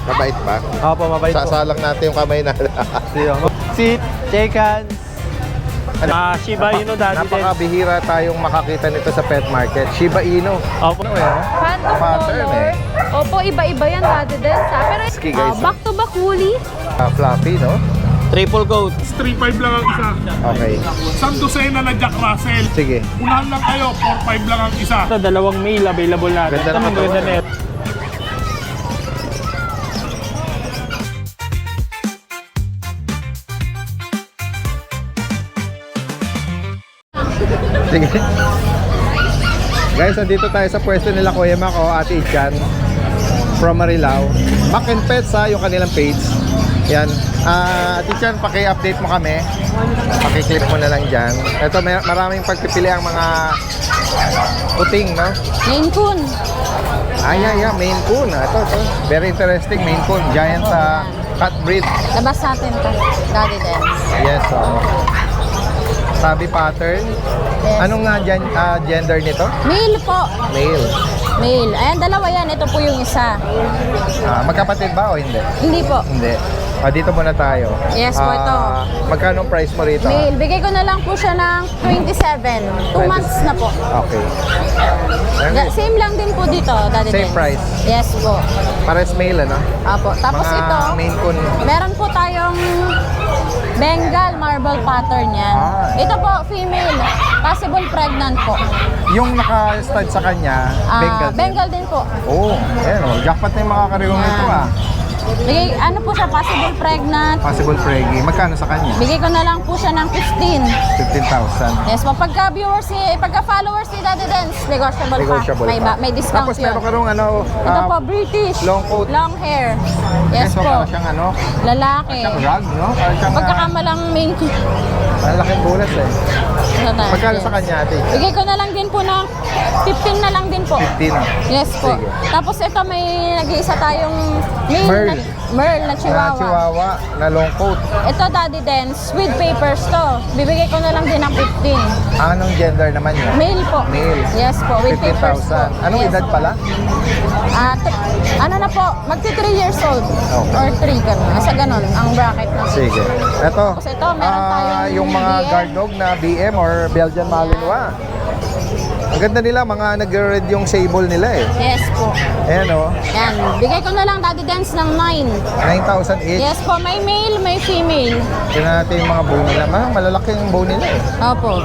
Mabait ba? Opo, mabait po. Sasalang natin yung kamay na. Seat, check hands. Shiba Inu Daddy Dance. Napakabihira tayong makakita nito sa pet market. Shiba Inu. Opo. Ano yan? Phantom Pattern color. Opo, iba-iba yan Daddy Dance ha. Pero Sige, guys. back to back woolly. Fluffy, no? Triple coat. 3.5 lang ang isa. Okay. Isang dosena na Jack Russell. Sige. Unahan lang kayo, 4.5 lang ang isa. Ito, dalawang mail available natin. Ganda Ito, naman maganda to. na ito. Sige. Guys, nandito tayo sa pwesto nila Kuya Mac o Ate Ichan from Marilao. Mac and Pets ha, yung kanilang page. Yan. Ate Ichan, paki-update mo kami. Paki-clip mo na lang dyan. Ito, maraming pagpipili ang mga puting, no? Maine Coon. Maine Coon. Ito. Very interesting, Maine Coon. Giant cat breed. Labas natin to. Daddy Dance. Yes, sabi pattern. Yes. Anong gender nito? Male po. Male. Male. Ayan, dalawa yan. Ito po yung isa. Magkapatid ba o hindi? Hindi po. Hindi. Dito muna tayo. Yes po, ito. Magkano ang price mo rito? Male. Bigay ko na lang po siya ng 27. 2 months na po. Okay. Same lang din po dito, Daddy Same Dance. price. Yes po. Pares male, ano? Apo. Tapos Mga ito, Maine Coon. meron po tayong Bengal marble pattern yan. Ito po, female. Possible pregnant po. Yung naka-stud sa kanya, Bengal din. Bengal din po. Oh, ayan o. Jackpot na yung mga kariwang nito Bigay, ano po siya, possible pregnant. Possible preggy. Magkano sa kanya? Bigay ko na lang po siya ng 15. 15,000. Yes po, pagka followers ni Daddy Dance, negotiable, Negotiable pa. May discount Tapos yun. meron ka rong Ito po, British. long coat. Long hair. Yes so, po. parang siyang Lalaki. siyang rug, no? Parang siyang Pagkakamalang main. malaking bulas eh. Magkano sa kanya, ate? Bigay ko na lang din po ng 15 na lang din po. 15. Yes po. Sige. Tapos ito may nag-iisa tayong Merl. Merl na Chihuahua. Chihuahua na long coat. Ito Daddy Dance with papers to. Bibigay ko na lang din ng 15. Anong gender naman yun? Male po. Male. Yes po, with papers po. 15,000. Anong Yes edad po. pala? Ano na po, magti 3 years old. Okay. Or 3 ganun. Nasa ganun ang bracket na. Sige. Ito. Tapos ito, meron tayong yung mga BM. guard dog na BM or Belgian Malinois. Ang ganda nila, mga nag-red yung sable nila eh. Yes po. Ayan o. Yan. Bigay ko na lang Daddy Dance ng 9. 9,000 each. Yes po, may male, may female. Tingnan natin yung mga bone nila. Malalaki yung bone nila eh. Opo.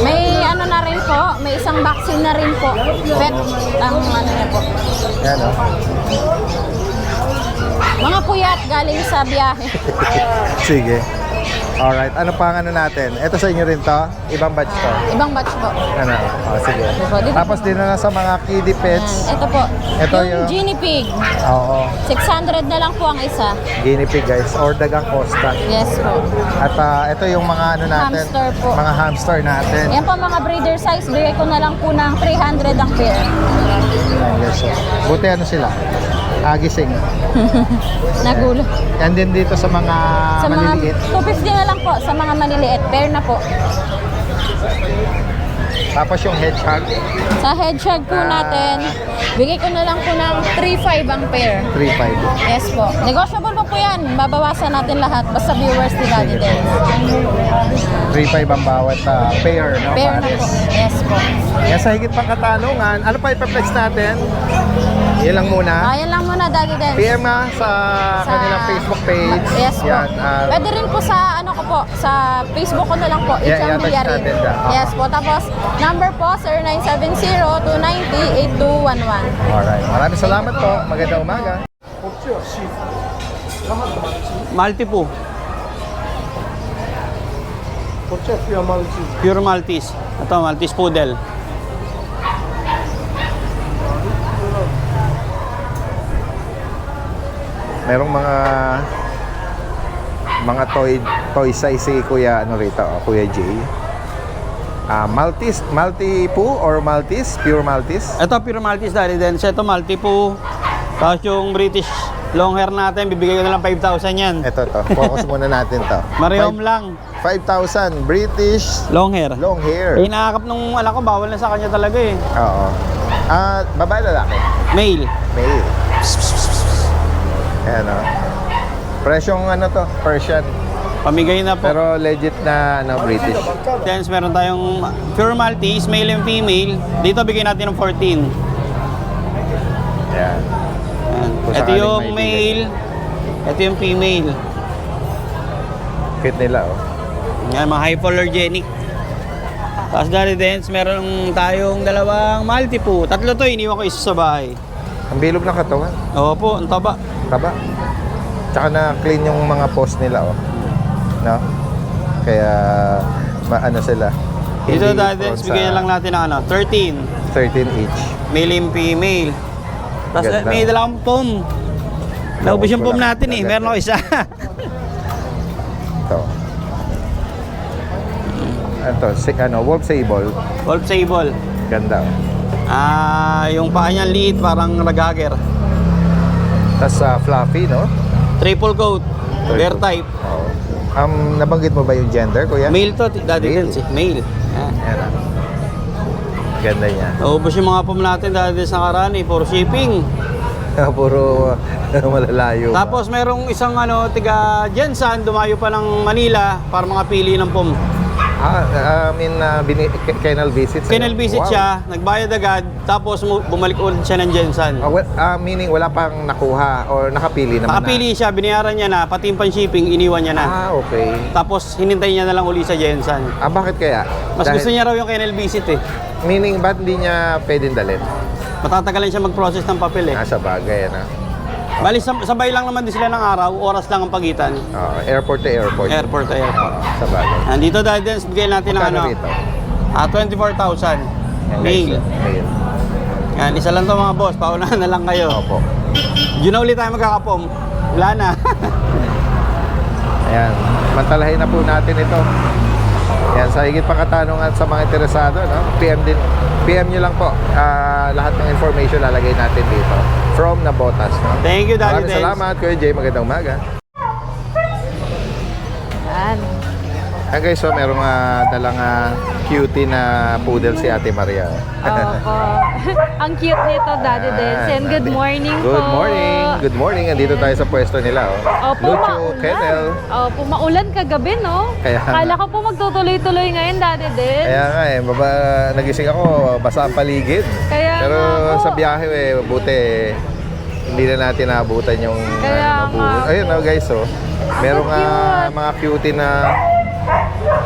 May ano na rin po, may isang vaccine na rin po. Pet, ang ano na po. Ayan o. Mga puyat galing sa biyahe. Sige. Alright. Ano pa ang ano natin? Ito sa inyo rin to? Ibang batch to? Ibang batch po. Ano? Sige. Dito Tapos din na sa mga kiddie pets. Yan. Ito po. Ito yung yung- guinea pig. Oo. 600 na lang po ang isa. Guinea pig guys. Or dagang costa. Yes po. At ito yung mga ano natin. Hamster po. Mga hamster natin. Yan po mga breeder size. Bigay ko na lang po ng 300 ang pair. Ayan, guys. So, buti ano sila? Gising. Nagulo. And then dito sa mga Sa mga maliliit. 250 na lang po sa mga maliliit. Pair na po. Tapos yung hedgehog, Sa hedgehog po natin, bigay ko na lang po ng 3.5 ang pair. 3.5. Yes po. Negotiable pa po yan. Babawasan natin lahat. Basta viewers ni Daddy Dance. 3.5 ang bawat pair, no? Pair na po. Pares. Yes po. Yan sa higit pang katanungan, ano pa ipaplex natin? Yan lang muna. Ayan lang muna Daddy Dance. PM nga sa kanilang Facebook page. Yes po. Yan, Pwede rin po sa ano ko po, sa Facebook ko na lang po. Yeah, Ichang i-attach Biyarin. natin dyan. Yes po. Tapos, number po, 0970-290-8211. Alright. Maraming salamat po. Magandang umaga. Malti po. Pure Maltese. Ito, Maltese Poodle. Merong mga toy size si Kuya ano rito, Kuya Jay. Maltese, Malti-Poo or Maltese, pure Maltese. Ito, Pure Maltese Daddy Dance. Ito, Malti po. Tapos yung British long hair natin, bibigay ko na lang 5,000 yan. Ito to. Focus muna natin to. Marihom lang. 5,000 British Long hair. long hair. Eh, nakakap nung anak ko, bawal na sa kanya talaga eh. Oo. Babae lalaki. Male. Male. Presyong ano to, Persian. Pamigay na po. Pero legit na British. Then, meron tayong pure Maltese, male and female. Dito, bigyan natin ng 14. Yan. Ayan. Kung Ito sakaling yung may male. Ito yung female. Cute nila, oh. Yan, mga hypoallergenic. Tapos dali dens, meron tayong dalawang Maltipoo. Tatlo to, iniwan ko isa sa bahay. Ang bilog ng katawan. Opo, ang taba. Taba. Tsaka na clean yung mga post nila, oh. No? Kaya, ano sila. Dito Hindi dali prone dens, sa bigyan lang natin ng 13. 13 each. Male and female. Tapos Ganda. may dalawang pom. Naubos yung pom natin eh. Ganda. Meron ako isa. Ito. Ito, Wolf Sable. Wolf Sable. Ganda, oh. Yung paa niya liit, parang raghager. Tapos fluffy, no? Triple coat. Bear type. Oo. Nabanggit mo ba yung gender, kuya? Male to, dati Male. dens eh. Male. Yan. Ayan, ah. Ganda niya. Naubos yung mga pom natin dati sa nakaraan eh. Puro shipping. Puro malalayo. Tapos merong isang tiga Jensan, dumayo pa ng Manila para mga pili ng pom. Kennel visit. sa'yo? Kennel visit Wow. siya, nagbayad agad, tapos bumalik ulit siya ng Jensan. Meaning wala pang nakuha or nakapili naman Nakapili siya, binayaran niya na, pati yung pan-shipping, iniwan niya na. Okay. Tapos hinintay niya na lang uli sa Jensan. Bakit kaya? Mas gusto niya raw yung kennel visit eh. Meaning, ba't hindi niya pwedeng dalhin? Matatagalan siya mag-process ng papel eh. Sa bagay, ano? Bali, sabay lang naman din sila ng araw, oras lang ang pagitan. Airport to airport. Airport to airport. Sa bagay. Nandito dahil din, bigyan natin ng Magkano rito? 24,000. Yan, guys, Mail. Mail. Yan, isa lang to mga boss, paunahan na lang kayo. Opo. Yun na ulit tayo magkakapom. Wala na. Ayan. Mantalahin na po natin ito. Yan, sa higit pang katanungan sa mga interesado, no? PM nyo lang po. Lahat ng information lalagay natin dito. From Nabotas, no? Thank you, Daddy Maraming Dens. salamat, Kuya Jay. Magandang umaga. Yan. Ayan guys, so merong dalang cutie na poodle si Ate Maria. Opo. Ang cute nito, Daddy Dens. And good morning po. Good morning. Good morning. Andito tayo sa pwesto nila. Opo, Lucho Kennel. Opo, maulan kagabi, no? Kaya- Kala ko po magtutuloy-tuloy ngayon, Daddy Dens. Kaya nga nagising ako, basa ang paligid. Kaya Pero nga po. sa biyahe buti hindi na natin naabutan yung Kaya nga Ayun po. guys, so merong cute. mga cutie na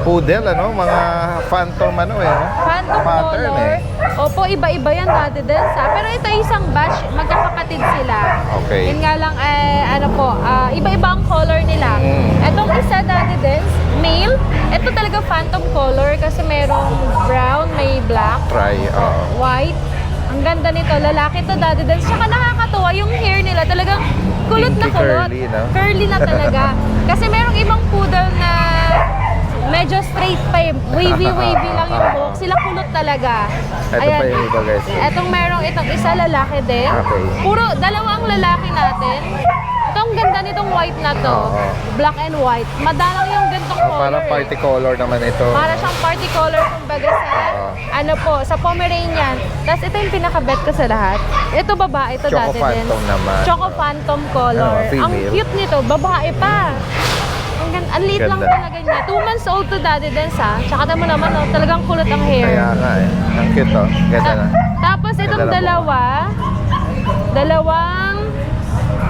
poodle, mga phantom Phantom pattern color. Opo, iba-iba yan, Daddy Dens. Pero ito isang batch, magkakapatid sila. Okay. Yun nga lang, iba-iba ang color nila. Etong isa, Daddy Dens, male. Ito talaga phantom color kasi merong brown, may black, Try, white. Ang ganda nito, lalaki to, Daddy Dens. Tsaka nakakatuwa yung hair nila, talagang kulot na Kinky kulot. curly, no? Curly na talaga. Kasi merong ibang poodle na medyo straight pa eh. Wavy lang yung buhok. Sila kulot talaga. Ito pa yung iba, guys. Etong merong itong isa lalaki din. Okay. Puro dalawang lalaki natin. Ito ang ganda nitong white na to. Oo. Black and white. Madalang yung gantong color. Parang eh. party color naman ito. Para siyang party color kumbaga sa Pomeranian. Tapos ito yung pinaka-bet ko sa lahat. Ito babae, ito Choco dati din. Phantom naman. Choco Phantom color. Female. Ang cute nito, babae pa. Ang liit lang Ganda. talaga niya. 2 months old to Daddy Dens ha. Tsaka mo naman, talagang kulot ang hair. Kaya nga ang cute Ganda na. Tapos itong Ganda na dalawang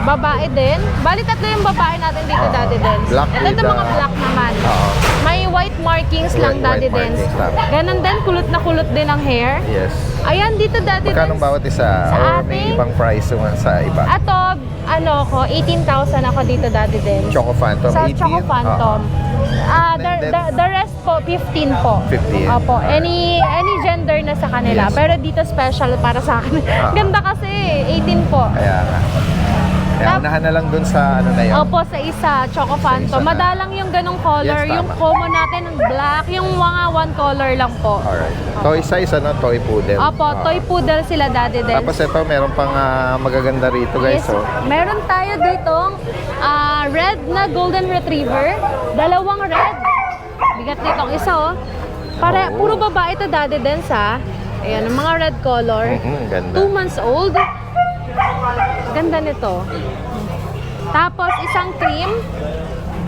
babae din. Bali tatlo yung babae natin dito, Daddy Dens. Black Ito with, mga black naman. Oo. May white markings lang, Daddy White Dens. markings lang. Ganon din, kulot na kulot din ang hair. Yes. Ayan, dito, Daddy Magkano Dens. bawat isa? Sa Or may ating- ibang price sa iba? Ato, 18,000 ako dito, Daddy Dens. Choco Phantom, Sa 18? Choco Phantom. The rest po, 15 po. 15. Opo, any gender na sa kanila. Yes. Pero dito special para sa akin. Ganda kasi, 18 po. Kaya nga. Kaya unahan na lang dun sa na yun. Opo, sa isa, Choco Phantom. isa na. Madalang yung ganong color. Yes, tama. Yung common natin, ang black. Yung mga one color lang po. Alright. Toy size, toy poodle. Opo, toy poodle sila, Daddy Dens. Tapos ito, meron pang magaganda rito guys. Yes. Meron tayo ditong red na golden retriever. Dalawang red. Bigat nitong isa, oh. Puro babae ito, Daddy Dens, ha. Ayan, ang mga red color. Ganda. 2 months old. Ganda nito. Tapos isang cream.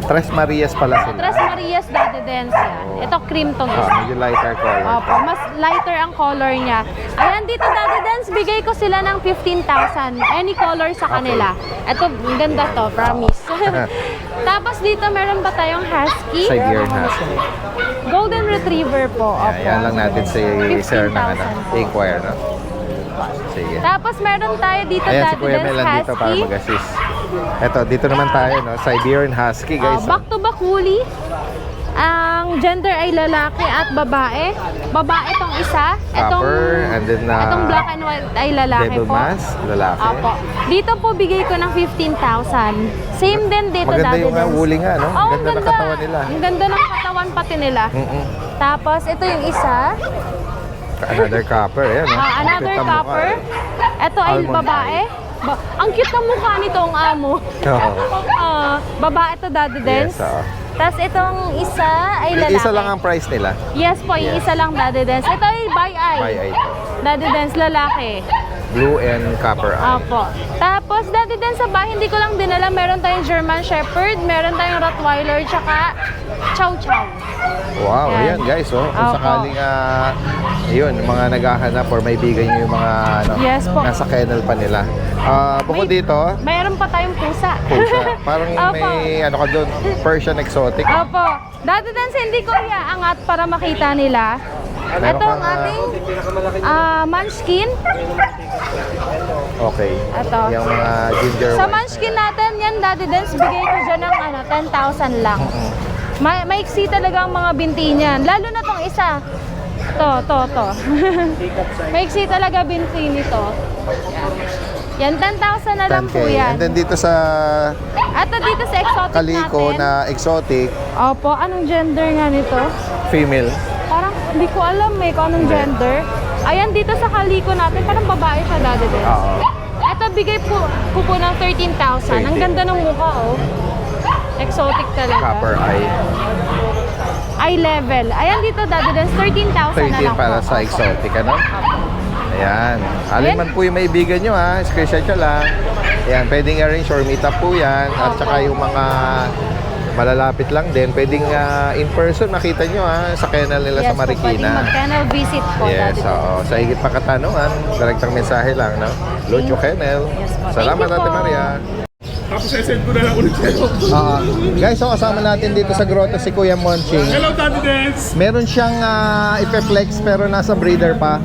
Tres Marias pala sila. Tres Marias Daddy Dance yan. Ito cream tong isa. Medyo lighter color. Opo, mas lighter ang color niya. Ayan, dito Daddy Dance, bigay ko sila ng 15,000. Any color sa kanila. Ito, ganda to, promise. Tapos dito, meron pa tayong Husky. Siberian Husky. Golden Retriever po. Opo. Yan lang natin si Sir na inquire, no? Sige. Tapos meron tayo dito Ayan, si Daddy Kuya Dance Mel dito para Husky. mag-assist. Eto, dito naman tayo, no? Siberian Husky, guys. Back to back woolly. Ang gender ay lalaki at babae. Babae tong isa. Copper, and then, itong black and white ay lalaki Devil po. Mask, lalaki. Opo. Dito po bigay ko ng 15,000. Same din dito Maganda Daddy yung Dance. woolly nga, no? Oo, Ganda ng katawan nila. Ang ganda ng katawan pati nila. Tapos ito yung isa. Another copper, ayan, no? Another Cute ang mukha, copper. eh. Ito ay Almond babae. Ang cute ng mukha nito ang amo. Oo. Babae to Daddy Dance. Yes, oo. Tapos itong isa ay lalaki. Isa lang ang price nila. Yes po, yung isa lang Daddy Dance. Ito ay by eye. By eye to. Daddy Dance lalaki. Blue and copper eye. Opo. Tapos Daddy Dance sa bahay, hindi ko lang dinala. Meron tayong German Shepherd, meron tayong Rottweiler, tsaka Chow Chow. Wow, Yan. ayan guys, oh. Kung Opo. sakaling, yun, mga naghahanap or may bigay nyo yung mga, ano, Yes po. nasa kennel pa nila. Bukod May- dito, Mayroon pa tayong pusa. pusa. Parang Opo. may, ano ka doon, Persian exotic. Opo. Daddy Dance, hindi ko iaangat para makita nila. Meron Ito ang kang, ating Munchkin. Okay. Ito. Yung mga ginger Sa white. Munchkin natin, yan Daddy Dance, bigay ko dyan ng 10,000 lang. Maiksi talaga ang mga binti niyan. Lalo na tong isa. To. Maiksi talaga binti nito. Yan, 10,000 na lang 10K. po yan. And then dito sa At dito sa exotic Kaliko natin. na exotic, Opo, anong gender nga nito? female. Parang hindi ko alam kung anong gender. Ayan, dito sa Kaliko natin, parang babae siya Daddy Dance. Oo. Ito, bigay ko po ng 13,000. Ang 13. ganda ng mukha, oh. Exotic talaga. Copper eye. Eye level. Ayan dito, Daddy Dance, 13,000 na 13 lang para po. sa exotic, ano? Ayan. Alin man po yung maibigan nyo, ha? Screenshot nyo lang. Ayan, pwedeng arrange or meet up po yan. At saka yung mga malalapit lang din, pwedeng in person makita nyo, ha? Sa kennel nila sa Yes po, pwedeng Marikina. mag-kennel visit po, Yes, Daddy Dance. oo. Sa higit pa katanungan, direktang mensahe lang, no? Lucho Kennel. Yes po. Salamat, Thank you Ate po. Maria. Tapos send ko na lang ulit sa'yo. Guys, so kasama natin dito sa grotto si Kuya Monching. Hello, Daddy Dance. Meron siyang ipeflex pero nasa breeder pa.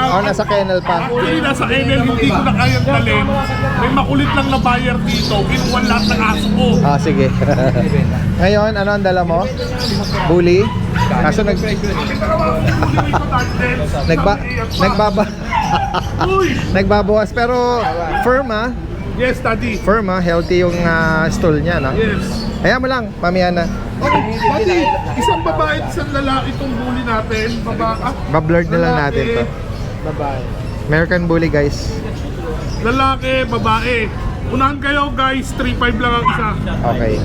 O nasa kennel pa. Actually, nasa kennel, hindi ko na kayang dalhin. May makulit lang na buyer dito. Kinuha lahat ng aso ko. Sige. Ngayon, ano ang dala mo? Bully? Kaso nagbabawas pero firm, ha? Yes, Daddy. Firm, ha? Healthy yung stool niya, no? Yes. Hayaan mo lang, pamiyan na. Daddy, isang babae at isang lalaki itong bully natin. Bablurred na lang natin to. American Bully, guys. Lalaki, babae. Unahan kayo guys, 3.5 lang ang isa. Okay.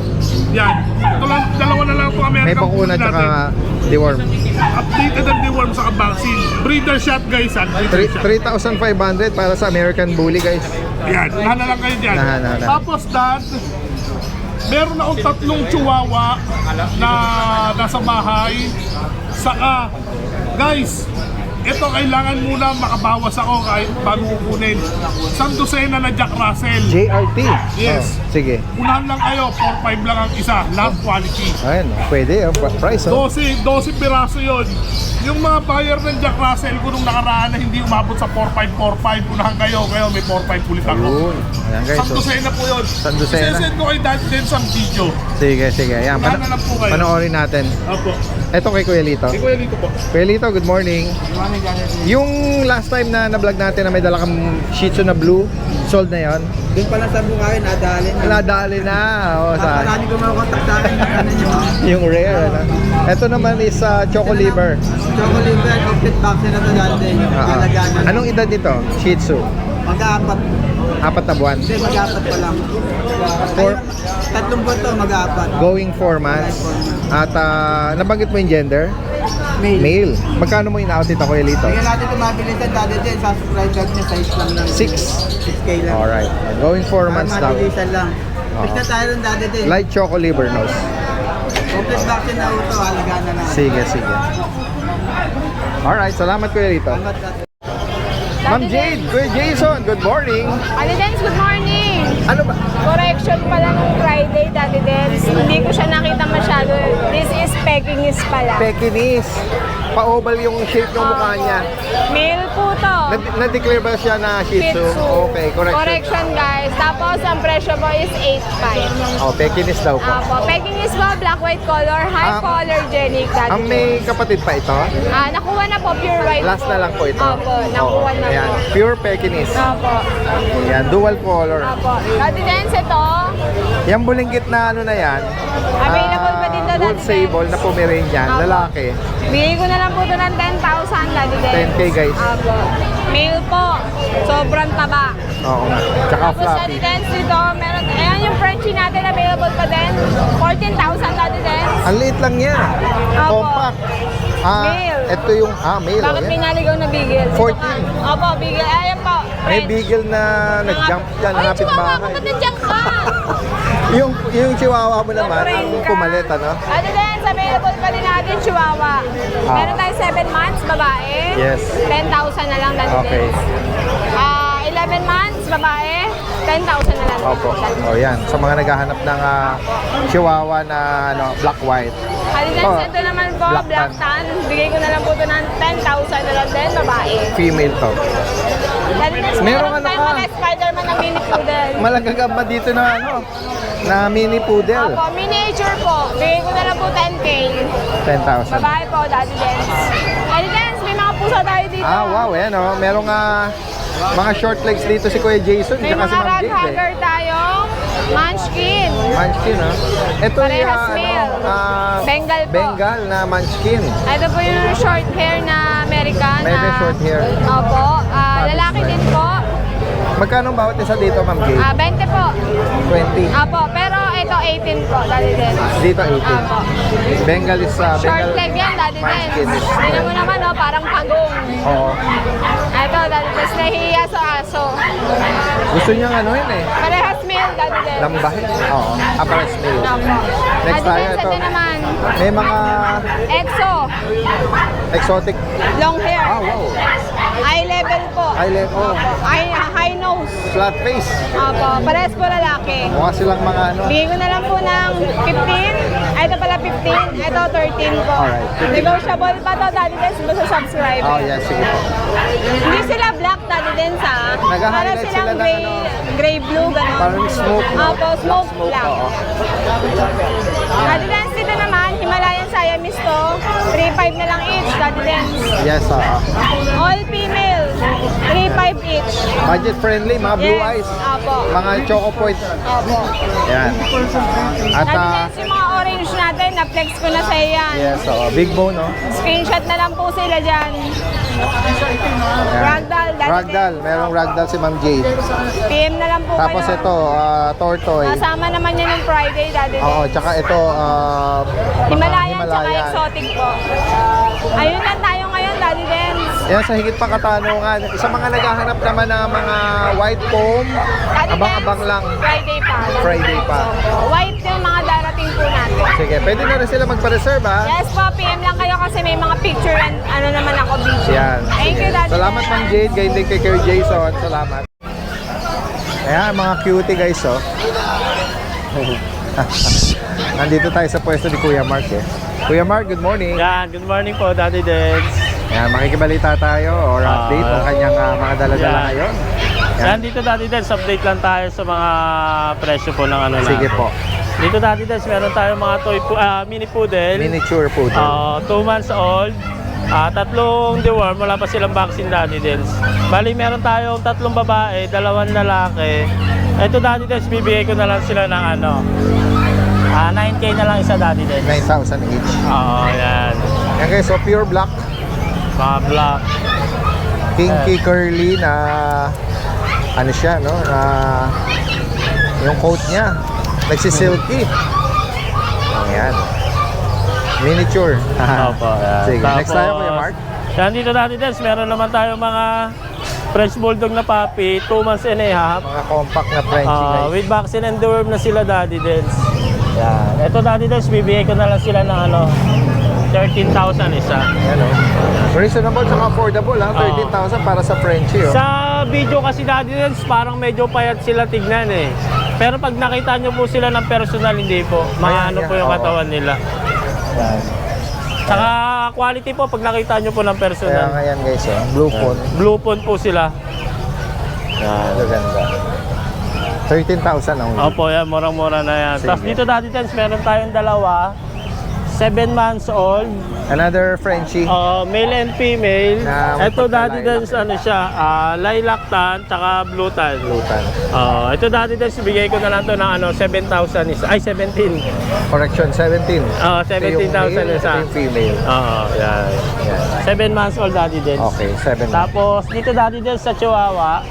Yan. Ito lang, dalawa na lang ito American May bakuna bully tsaka natin. deworm. Updated ang deworm sa vaccine. Breeder shot guys, breeder shot. 3,500 para sa American Bully, guys. Yan, unahan na lang kayo dyan. Unahan. Tapos dad, meron akong 3 chihuahua na nasa bahay. Saka, guys, ito kailangan muna makabawas ako kahit bago kukunin. Isang dosena na Jack Russell. JRT? Yes. Sige. Unahan lang kayo, 4.5 lang ang isa. Lahat quality. Ayun, pwede. Price, oh. 12 piraso yon. Yung mga buyer ng Jack Russell ko nung nakaraan na hindi umabot sa 4.545, unahan kayo. Ngayon may 4.5 ulit ako. Yun. Ayan, guys. Isang So, dosena po yun. Isang dosena. Isasend ko kay Dad din sa video. sige. Ayan, Unahan na lang po kayo. panoorin natin. Opo. Ito kay Kuya Lito. Hindi ko yan dito po. Kuya Lito, good morning. Yung last time na na-vlog natin na may dala kang Shih Tzu na blue, sold na yon. Doon pala sa bukayo, nadali na. Nadali na. Oh, sa Marami ko makontak sa akin ng ano nyo. yung rare. Ano? Ito naman is Choco Liver. Chocolate bag, complete vaccine na ito dati. Lalagyan na. Anong edad nito? Shih Tzu. Mag-aapat. 4 na buwan. Hindi, mag-aapat pa lang. Four- Ay, 3 buwan to, mag-aapat. Going 4 months. At nabanggit mo yung gender? Mail. Male. Magkano mo in-out ito, Kuya Lito? Bigyan natin ito mabilisan dati din. Sa supply bag niya, size lang lang. 6. 6K lang. Alright. Going 4 months daw. Mabilisan lang. Fix na tayo rin dati din. Light Choco Liver Nose. Complete vaccine na ito, halaga na lang. Sige, sige. Alright, salamat Kuya Rito. Salamat dati. Ma'am Jade, Kuya Jason, good morning. Daddy Dance, good morning! Ano ba? Correction pala nung Friday, Daddy Dance. Hindi ko siya nakita masyado. This is Pekingese pala. Pekingese. Pa-oval yung shape ng mukha niya. Male po to. Na-declare ba siya na Shih Tzu? Okay, correction. Correction, guys. Tapos, ang presyo po is 8.5. Oh, Pekingese daw po. Apo, Pekingese po, black-white color, hypoallergenic, Daddy Ang may kapatid pa ito? nakuha na po, pure white Last po. na lang po ito. Opo, nakuha na Ayan, po. pure Pekingese. Opo. Ayan, dual color. Opo. Daddy Dance, ito. Yung bulinggit na ano na yan, Available pa din to, Bull Daddy Sable na Pomeranian, Opo. lalaki. Bigay ko na lang po ito ng 10,000, Daddy Dance. 10K guys. Opo. Male po. Sobrang taba. Oo nga. Tsaka Tapos fluffy. Daddy Dance dito, meron, ayan yung Frenchie natin, available pa din. 14,000, Daddy Dance. Ang liit lang yan. Opo. Compact. Male. Ito yung, male. Bakit oh, may yan. naligaw na bigel? 14. Opo, bigel. Ayan po. May French. beagle na nag-jump dyan, Ay, napit chihuahua, bahay. kapatid dyan ka. yung chihuahua mo naman, Ring ang ka. pumalit, ano? Ano din, available pa din natin, Chihuahua. Meron tayong 7 months, babae. Yes. 10,000 na lang, Daddy Okay. Dance. 11 months, babae. 10,000 na lang. Opo. O yan, sa mga naghahanap ng chihuahua na black-white. Daddy Oh, Dance, ito naman po, black Black Tan. Bigay ko na lang po ito ng 10,000 na lang din, babae. Female to. Daddy Dance, Meron meron ano tayong ka? mga Spider-Man na mini poodle. Malagagamba dito na na mini poodle. Opo, miniature po. Bigay ko na lang po 10K. 10,000. Babae po, Daddy Dance. Daddy Dance, may mga pusa tayo dito. Wow, ayan merong mga short legs dito si Kuya Jason, May tsaka si mga Ma'am Jade. raghagger tayong munchkin. Munchkin, Ito Parehas male. Bengal po. Bengal na munchkin. Ito po yung short hair na American. Medyo short hair. Opo. Lalaki din po. Magkano ang bawat isa dito, Ma'am Jade? 20 po. 20. Opo. Pero ito 18 po. Daddy Dance. Dito 18. Opo. Bengal is Short Bengal leg yan, Daddy Dance. munchkin is Tingnan mo naman, parang pagong. Oo. Ito, Daddy Dance. Nahihiya sa aso. Gusto niyang yun Parehas male, Daddy Dance. lambahin. Oo. Apares male. Opo. Next Daddy tayo, Dance, ito. ito naman. May mga EXO. exotic. Long hair. Wow. Eye level po. Eye level. High nose. Flat face. Opo, parehas po lalaki. Mukha silang mga Bigay ko na lang po ng 15. Ay, ito pala 15. Ito 13 po. Alright, 15. Negotiable pa to, Daddy Dance, basta subscribe. Oh, yes, sige po. Hindi sila black, Daddy Dance, ha? Nag-highlight Para sila silang ng gray blue, gano'n. Parang smoke, no? Opo, smoke black. Oo. Daddy Dance dito naman, Himalayan Siamese to. 3.5 na lang each, Daddy Dance. Yes, All female, 3.5 each. budget friendly, mga blue Yes, eyes. opo. Mga choco point. Opo. Yan. At Daddy Dance, yung mga orange natin, na-flex ko na sa yan. yes, big bone, no? Screenshot na lang po sila dyan. Yan. Ragdoll, Daddy Ragdoll, merong ragdoll si Ma'am Jade. PM na lang po Tapos kayo. ito, tortoise. Kasama naman yun yung Friday, Daddy Dance. Oo, tsaka ito, mga Himalayan, tsaka exotic po. Ayun lang tayo ngayon, Daddy Dance. Yan sa higit pa katanungan. Sa mga naghahanap naman ng mga white foam, Daddy abang-abang Dance, lang. Friday pa. Friday pa. White yung mga darating po natin. Sige, pwede na rin sila magpa-reserve, ha? Yes po, PM lang kayo kasi may mga picture and ano naman ako video. Yan. Thank you, Daddy Salamat, Dance. Ma'am Jade. Gayon din kay Kuya Jason. Salamat. Ayan, mga cutie guys, Nandito tayo sa pwesto ni Kuya Mark, Kuya Mark, good morning. Yan, good morning po, Daddy Dance. Yan, makikibalita tayo or update ng kanyang mga dala-dala Yan. ngayon. Yan, dito Daddy Dance, update lang tayo sa mga presyo po ng ano Sige natin. po. Dito Daddy Dance, meron tayong mga mini poodle. Miniature poodle. 2 months old. Tatlong deworm, wala pa silang vaccine, Daddy Dance. Bali, meron tayong 3 babae, 2 lalaki. Ito Daddy Dance, bibigay ko na lang sila ng 9K na lang isa, Daddy Dance. 9,000 each. Oo, yan. Yan guys, so pure black. Mga black. Kinky curly na ano siya, no? Na yung coat niya nagsisilky. Ayan. Miniature. Opo, yan. Sige, next tayo Tapos, Kuya Mark. Yan dito Daddy Dance, meron naman tayo mga French Bulldog na puppy, 2 months and a half. Mga compact na Frenchie guys. With vaccine and deworm na sila, Daddy Dens. Yan. Ito, Daddy Dens, bibigay ko na lang sila ng 13,000 isa. Yan o. Reasonable saka affordable ha. 13,000 para sa Frenchie oh. Sa video kasi, Daddy Dens, parang medyo payat sila tignan eh. Pero pag nakita nyo po sila ng personal, hindi po. Maano po yung katawan nila. Yan. Saka quality po pag nakita nyo po ng Kaya personal. nga yan guys oh. Blue phone. Blue phone po sila. Yan. Ganda. 13,000 ang Opo, yan. Murang-mura na yan. Sige. Tapos dito, Daddy Dens, meron tayong dalawa. 7 months old. Another Frenchie. Male and female. Na may Ito, Daddy pagka-lilac. Dens, ano siya, lilac tan, tsaka blue tan. Blue tan. Ito, Daddy Dens, bigay ko na lang to ng 7,000 isa. Ay, 17. Correction, 17. 17,000 isa. Ito yung female. Yan. Yan. 7 months old, Daddy Dens. Okay, 7. Tapos, dito, Daddy Dens, sa Chihuahua.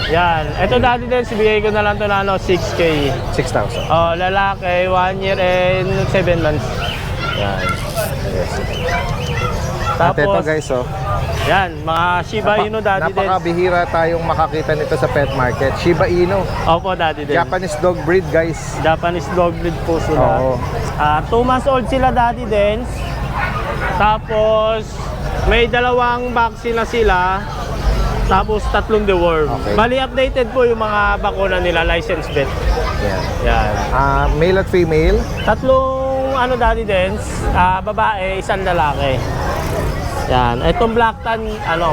Yan. Ito, Daddy Dens, bigay ko na lang to ng 6K. 6,000. Lalaki, 1 year and 7 months. Yan. Yes. At ito Tapos, guys oh. yan, mga Shiba Inu, Daddy Dens. Napakabihira tayong makakita nito sa pet market. Shiba Inu. Opo, Daddy Dens. Japanese dog breed guys. Japanese dog breed po sila. Oo. 2 months old sila, Daddy Dens. Tapos, may 2 vaccine na sila. Tapos, 3 deworm. Okay. Bali, updated po yung mga bakuna nila, licensed vet. Yan. Yan. Male at female. 3 Daddy Dens, babae, 1 lalaki. Yan. Itong black tan,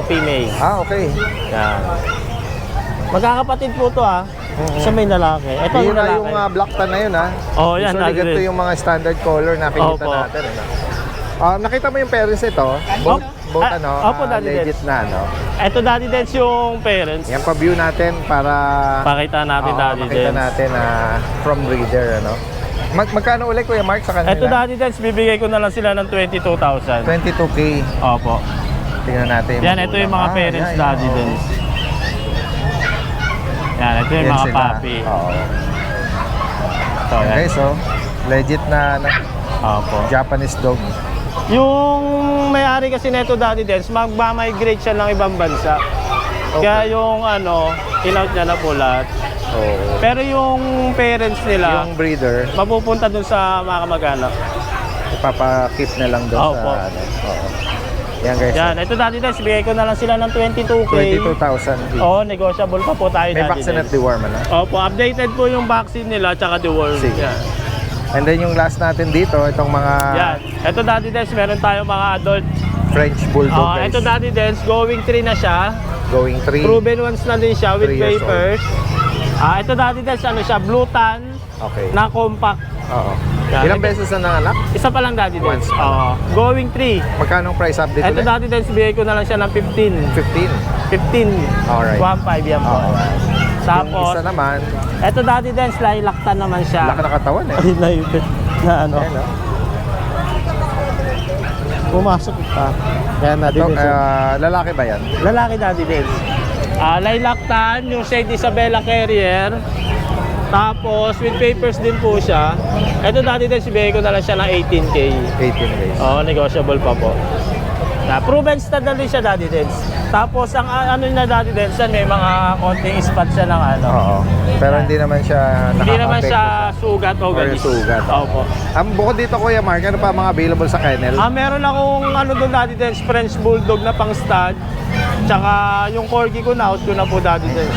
female. Okay. Yan. Magkakapatid po to Isa may lalaki. Ito yung Bihira lalaki. yung black tan na yun ha. Oh, yan, Usually ganito Daddy. yung mga standard color na nakikita Opo. natin. Nakita mo yung parents ito? Both Opo, Daddy legit Dens. na Ito, Daddy Dens, yung parents. Yan pa-view natin para Pakita natin, Daddy makita Dens. natin from breeder magkano ulit Kuya Mark sa kanila? Ito, Daddy Dens, bibigay ko na lang sila ng 22,000. 22K. Opo. Tingnan natin Yan, ito yung mga parents, Daddy Dens. Yan, ito yung mga papi. Oo. So, yan. Okay, so legit na Opo. Japanese dog. Yung may-ari kasi neto, Daddy Dens, magmamigrate siya ng ibang bansa. Okay. Kaya yung in-out niya na po lahat. Oo. Pero yung parents nila, Yung breeder, mapupunta dun sa mga kamag-anak. ipapakip na lang doon Opo. sa Oo. Yan guys. Yan, ito, Daddy Dens, bigay ko na lang sila ng 22K. 22,000. Oo, negotiable pa po tayo, May Daddy vaccine at Dens. deworm Opo, updated po yung vaccine nila tsaka deworm. Sige. Yan. And then yung last natin dito, itong mga Yan. Ito, Daddy Dens, meron tayong mga adult. French Bulldog guys. Ito, Daddy Dens, going 3 na siya. Going 3. Proven ones na din siya with 3 years papers. Ito, Daddy Dens, siya, blue tan Okay. na compact. Oo. Yan. Ilang beses na nanganak? Isa pa lang, Daddy Dens. Once pa. Going 3. Magkano ang price update Ito, ulit? Daddy Dens, bigay ko na lang siya ng 15. 15. 15. Alright. 1.5 yan po. Alright. Yung Tapos, isa naman, ito, Daddy Dens, lilac tan naman siya. laki na katawan eh. Ay, naipit na ano. Ayan, oh. Pumasok pa. Kaya Daddy Ito, Dens. lalaki ba yan? Lalaki, Daddy Dens. Lilac tan, yung Saint Isabella Carrier. Tapos, with papers din po siya. Ito, Daddy Dens, ibigay ko na lang siya ng 18K. 18 days. Oo, negotiable pa po. Proven stud na din siya, Daddy Dens. Tapos, ang na Daddy Dens, may mga konting spot siya ng Oo. Pero hindi naman siya Hindi naman nakaka-affect siya sa- sugat o Or galis. sugat. Opo. Bukod dito Kuya Mark, ano pa mga available sa kennel? Meron akong doon, Daddy Dens, French Bulldog na pang stud. Tsaka yung Corgi ko na, out ko na po, Daddy Dens.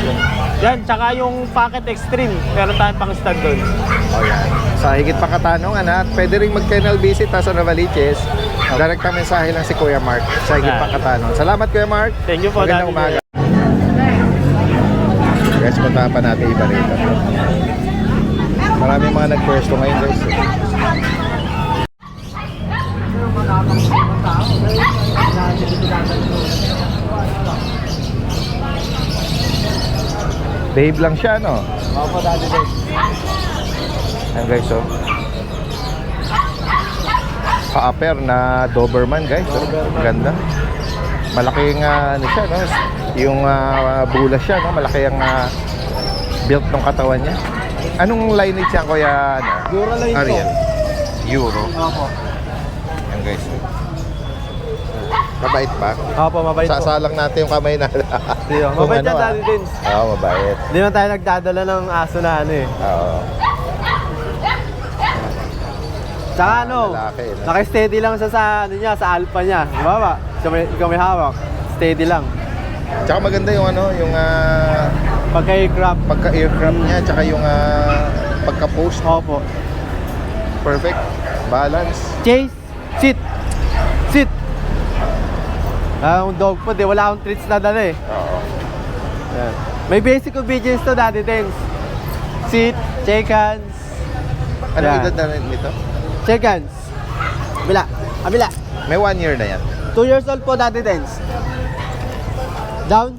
Yan, tsaka yung Pocket Extreme, meron tayong pang stud doon. Yan. Sa higit pa katanungan at pwede rin mag-kennel visit sa Novaliches. Direkta mensahe lang si Kuya Mark sa higit pa katanungan. Salamat Kuya Mark. Thank you po, Magandang Daddy umaga. Guys, punta pa natin iba rito. Maraming mga nag-pwesto ngayon guys. Babe lang siya, no? Opo, Daddy Dens. Ayan guys, oh. Pa-upper na Doberman guys. Oh. Ganda. Malaking ano siya, no? Yung bulas siya, no? Malaki ang built ng katawan niya. Anong lineage yan, Kuya? Euro lang ito. Ariel. Euro. Opo. Ayan guys. Oh. Mabait pa. Opo, mabait po. Sasalang natin yung kamay na. Kung Mabait yan, ano, Daddy Dens. Oo, mabait. Hindi naman tayo nagdadala ng aso na ano eh. Oo. Tsaka ano, Lalaki, no? naka-steady lang siya sa ano niya, sa alpha niya. Di ba ba? Ikaw may hawak. Steady lang. Tsaka maganda yung ano, yung Pagka-aircraft. pagka-aircraft niya, tsaka yung pagka-post. Opo. Perfect. Balance. Chase, sit. Sit. Ang dog food eh, wala akong treats na dala eh. Oo. Yan. May basic obedience to, Daddy Dens. Sit, shake hands. Ano Yan. edad na rin nito? Shake hands. Kabila. Kabila. May 1 year na yan. 2 years old po, Daddy Dens. Down.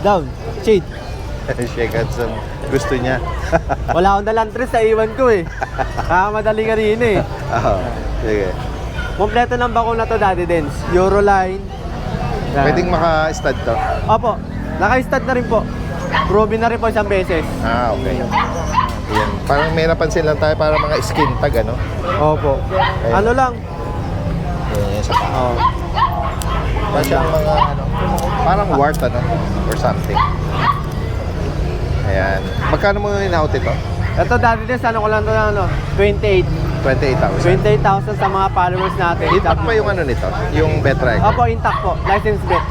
Down. Shade. Shake hands ang gusto niya. Wala akong dalang treats, iwan ko eh. Madali ka rin eh. Oo. Sige. Kompleto ng bakuna to, Daddy Dens. Euroline. Yan. Pwedeng maka-stud to. Opo. Naka-stud na rin po. Proven na rin po isang beses. Ah, okay. Yan. Parang may napansin lang tayo para mga skin tag, ano? Opo. Ayun. Ano lang? Yan, sa paa. Oh. Parang siyang mga, ano, parang wart, ano? Or something. Ayan. Magkano mo in-out ito? Ito, Daddy Dens, ano ko lang to ano? 28. 28,000. 28,000 sa mga followers natin. Intact pa yung ano nito? Yung bet record? Opo, intact po. License bet.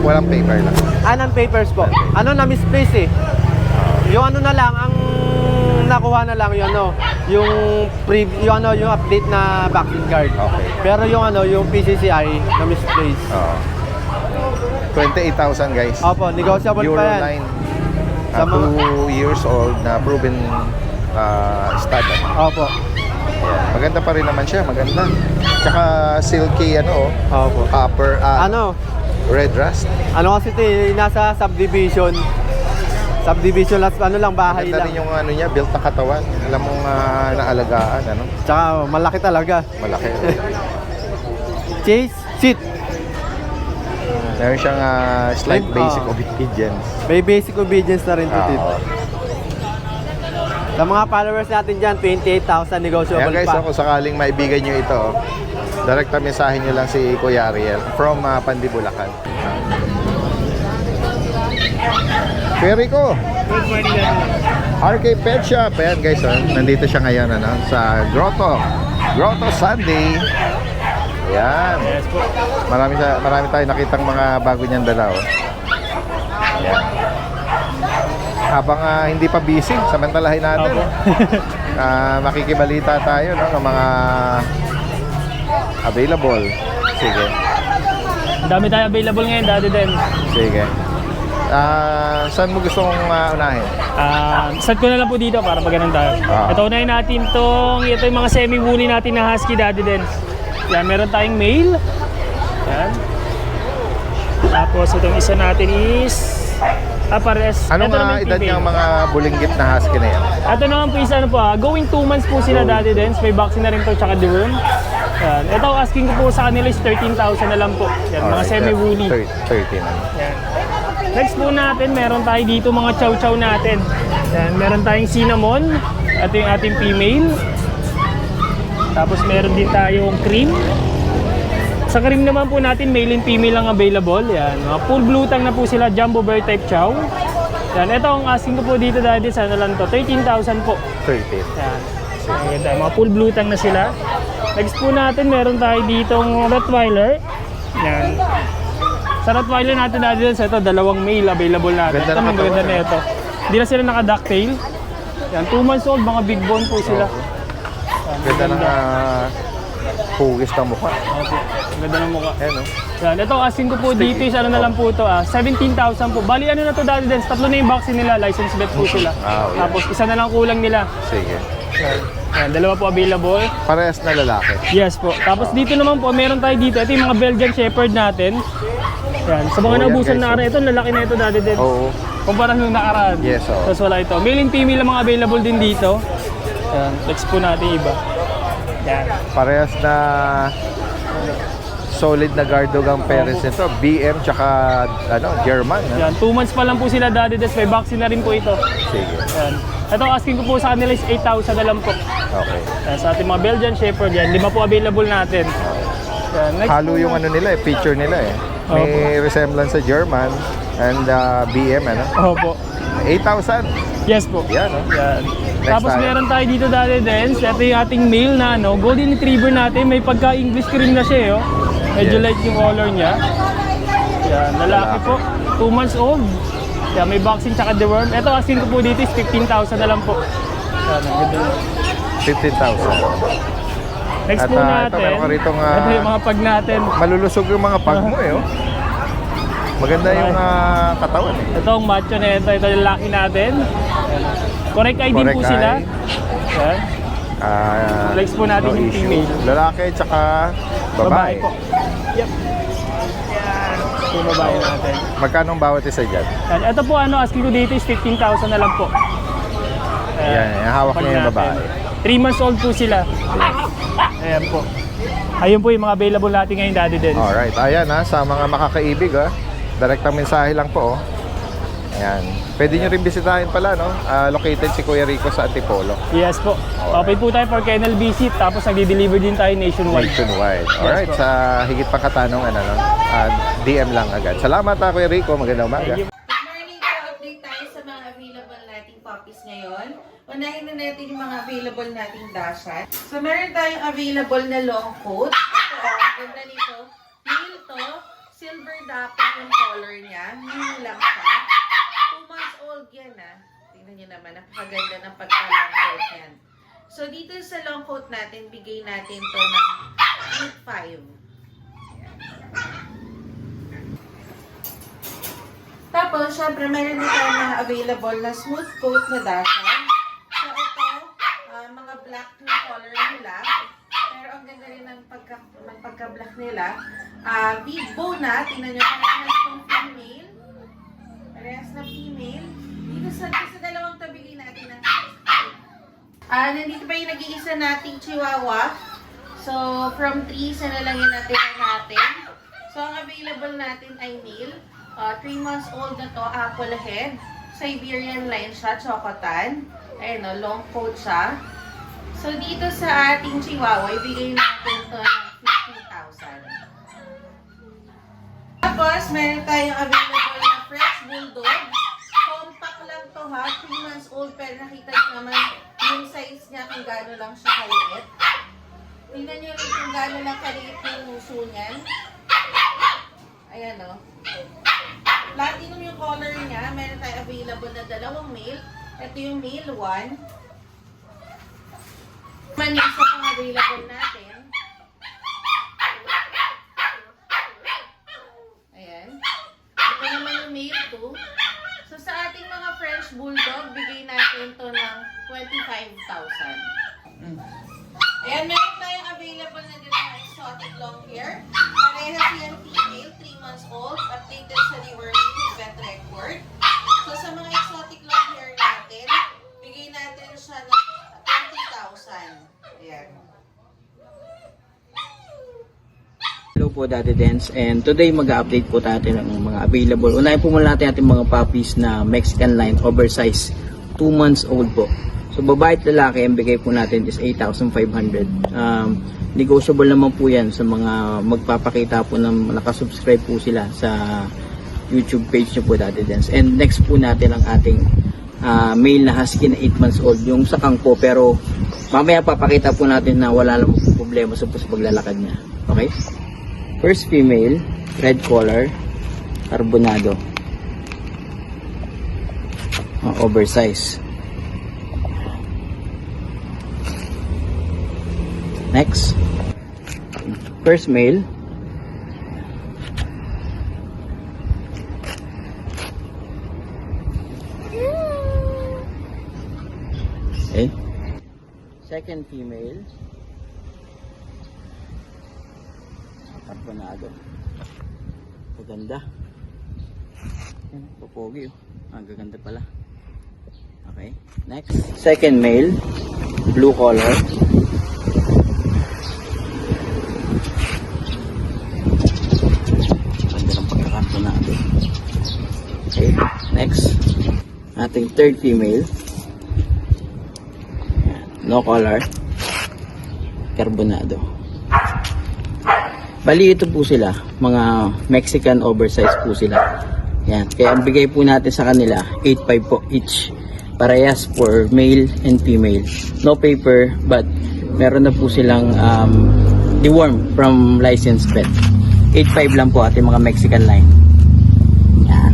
Walang paper lang. Anong papers po? Ano na misplace eh? Yung ano na lang, ang nakuha na lang yung ano, yung yung ano, yung update na vaccine card. Okay. Pero yung ano, yung PCCI na misplace. Oo. 28,000 guys. Opo, negotiable Euro pa yan. 9. Sa mga- 2 years old na proven stud. Opo. Ayan. Maganda pa rin naman siya, maganda. Tsaka silky ano, Opo. copper, Ano? red rust. Ano kasi ito eh, nasa subdivision. Subdivision lang, ano lang, bahay Maganda lang. rin yung ano niya, built na katawan. Alam mong naalagaan, ano? Tsaka malaki talaga. Malaki. Chase, sit. Meron siyang slight Ay, basic ah. obedience. May basic obedience na rin to, Tito. Oo. Sa mga followers natin dyan, 28,000 negotiable Kaya guys, pa. kung sakaling maibigan nyo ito, direct na mensahe nyo lang si Kuya Ariel from Pandibulacan. Perico! RK Pet Shop. Ayan guys, nandito siya ngayon sa Grotto. Grotto Sunday. Ayan. Yes po. Marami tayo nakitang mga bago niyang dala. Ayan. Habang hindi pa busy, samantalahin natin. Opo. Makikibalita tayo ng mga available. Sige. Ang dami tayo available ngayon, Daddy Den. Sige. Saan mo gusto kong unahin? Start ko na lang po dito para maganon tayo. Ah. Ito unahin natin ito yung mga semi-woolly natin na husky, Daddy Den. Yan, meron tayong male. Yan. Tapos itong isa natin is pares. Anong Ito naman edad female. niyang mga bulinggit na husky na yan? Ito naman po isa going 2 months po sila, Daddy Dens. May vaccine na rin po tsaka deworm. Yan. Ito asking ko po sa kanila is 13,000 na lang po. Yan, mga Alright, semi-woolly. 13 na. Yan. Next po natin, meron tayo dito mga chow-chow natin. Yan, meron tayong cinnamon. Ito yung ating female. Tapos meron din tayong cream. Sa cream naman po natin, male and female ang available. Yan, mga full blue tang na po sila, jumbo bear type chow. Yan, ito ang asking ko po dito, Daddy, sana lang to, 13,000 po. 13. Yan. Ang ganda, mga full blue tang na sila. Next po natin, meron tayo ditong Rottweiler. Yan. Sa Rottweiler natin, Daddy, ito, dalawang male available natin. Ganda Ito, na ang ganda katawan, na ito. Hindi na sila naka-ducktail. Yan, 2 months old, mga big bone po sila. Yan, Ganda ng hugis ng mukha. Okay. Ang ganda ng mukha. Ayan, no? Yan, ito asking ko po dito is ano na lang po ito, 17,000 po. Bali ano na to, Daddy Dens, tatlo na yung vaccine nila, license bet po sila. Okay. Tapos isa na lang kulang nila. Sige. Yan, dalawa po available. Parehas na lalaki. Yes po. Tapos dito naman po, meron tayo dito. Ito yung mga Belgian Shepherd natin. Yan, sa mga Oh, yan, naubusan guys, na ito, lalaki na ito, Daddy Dens. Oo. Kumpara nung nakaraan. Yes, oo. Tapos wala ito. Male and female ang mga available din dito. Yan, next po natin iba. Yan. Parehas na solid na guard dog ang parents nito. BM tsaka German. Yan, 2 months pa lang po sila, Daddy Dens. May vaccine na rin po ito. Sige. Yan. Ito asking ko po sa kanila is 8,000 na lang po. Okay. Yan, sa ating mga Belgian Shepherd yan, 5 po available natin. Yan, next Halo po yung na- ano nila eh, feature nila eh. May resemblance sa German and BM, ano? Opo. 8,000. Yes po. Yan, no? Yan. Next Tapos tayo. meron tayo dito dati din. Ito yung ating male na ano, golden retriever natin. May pagka-English cream na siya, oh. Medyo Yes. light yung color niya. Yan, lalaki po. 2 months old. Yan, may vaccine tsaka deworm. Ito, asking ko po dito is 15,000 na lang po. Yan, ang ganda na. 15,000. Next At, po ito, natin. meron ka ritong, ito yung mga pag natin. Malulusog yung mga pag mo eh, oh. Maganda yung katawan eh. Ito ang macho na ito. Ito yung laki natin. Correct ID Correct po sila. eye. Yan. Flex po natin yung issue. female. Lalaki tsaka babae. po. Yep. Yan. Ito yung babae natin. Magkano ang bawat isa dyan? Yan. Ito po ano, asking ko dito is 15,000 na lang po. Yan, yung hawak pag niya yung natin. babae. 3 months old po sila. Ayan po. Ayun po yung mga available natin ngayon, Daddy Den. Alright, ayan ha, sa mga makakaibig ha. Direktang mensahe lang po oh. Ayan. Pwede nyo rin bisitahin pala, no? Located si Kuya Rico sa Antipolo. Yes po. Open po tayo for kennel visit, tapos nagdi-deliver din tayo nationwide. Nationwide. Alright, po. sa higit pang katanungan, ano, DM lang agad. Salamat ha, Kuya Rico. Magandang umaga. Thank you. Good morning po. Update tayo sa mga available nating puppies ngayon. Unahin na natin yung mga available nating dashat. So, meron tayong available na long coat. Ito, ang ganda nito. Male to. Silver dapper yung color niya. Mini lang siya. 2 months old yan ah. Tingnan nyo naman. Napakaganda ng pagka-long coat yan. So, dito sa long coat natin, bigay natin to ng 8.5. Tapos, syempre, meron din tayo mga available na smooth coat na dashan. So, ito, mga black yung color nila. Pero ang ganda rin ng pagka-black nila. Big bow na. Tingnan nyo, parehas ng female. Parehas na female. Dito sa dalawang tabili natin ng 6.5. Nandito pa yung nag-iisa nating chihuahua. So, from 3 isa na lang yung natira natin. So, ang available natin ay male. 3 months old na to, apple head. Siberian line siya, chocotan. Ayan o, long coat siya. So, dito sa ating chihuahua, ibigay natin to ng 15,000. Tapos, meron tayong available na French Bulldog. Compact lang to ha, 3 months old, pero nakita nyo naman yung size niya kung gaano lang siya kaliit. Tingnan nyo rin kung gaano lang kaliit yung uso niyan. Ayan o. Platinum yung color niya. Meron tayo available na dalawang male. Ito yung male 1. Man yung isa pang available natin. Ayan. Ito naman yung male 2. So sa ating mga French Bulldog, bigay natin to ng 25,000. Ayan, meron tayong available na din mga exotic long hair. Parehas yan female, 3 months old, updated sa deworming with vet record. So sa mga exotic long hair natin, bigay natin siya ng 20,000. Ayan. Hello po, Daddy Dens, and today mag-update po tayo ng mga available. Unahin po muna natin ating mga puppies na Mexican line, oversize, 2 months old po. So babae at lalaki, ang bigay po natin is 8,500. Negotiable naman po yan sa mga magpapakita po ng nakasubscribe po sila sa YouTube page nyo po, Daddy Dens. And next po natin ang ating male na husky na 8 months old, yung sakang po, pero mamaya papakita po natin na wala namang problema sa paglalakad niya. Okay? First female, red color, carbonado, oversize. Next, first male, okay. Second female, carbonado. Maganda. Popogi oh. Ang gaganda pala. Okay. Next, second male, blue color. Okay, next, ating third female, no color, carbonado. Bali ito po sila, mga Mexican oversize po sila. Yan, kaya ang bigay po natin sa kanila 8.5 po each. Parehas for male and female. No paper, but meron na po silang deworm from licensed vet. 8.5 lang po ating mga Mexican line. Yan.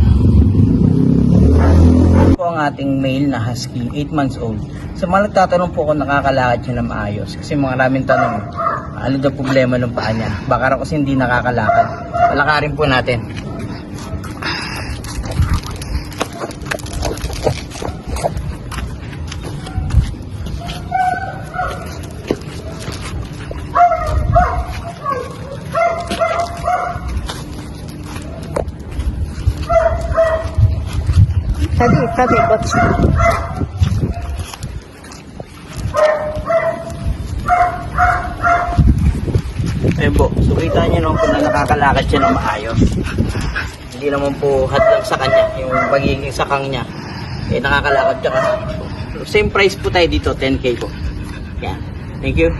Ito po ang ating male na husky, 8 months old. Sa mga nagtatanong po kung nakakalakad siya na maayos, kasi maraming tanong, ano daw problema ng paa niya? Baka raw kasi hindi nakakalakad. Palakarin po natin. Tadi, coach. Ayun po, so kita niyo naman po na nakakalakad siya ng maayos. Hindi naman po hadlang sa kanya, yung pagiging sakang niya. Eh, nakakalakad siya kasi. So, same price po tayo dito, 10K po. Yan. Thank you.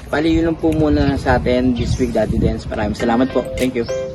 Bali, yun lang po muna sa atin this week, Daddy Dance. Maraming salamat po. Thank you.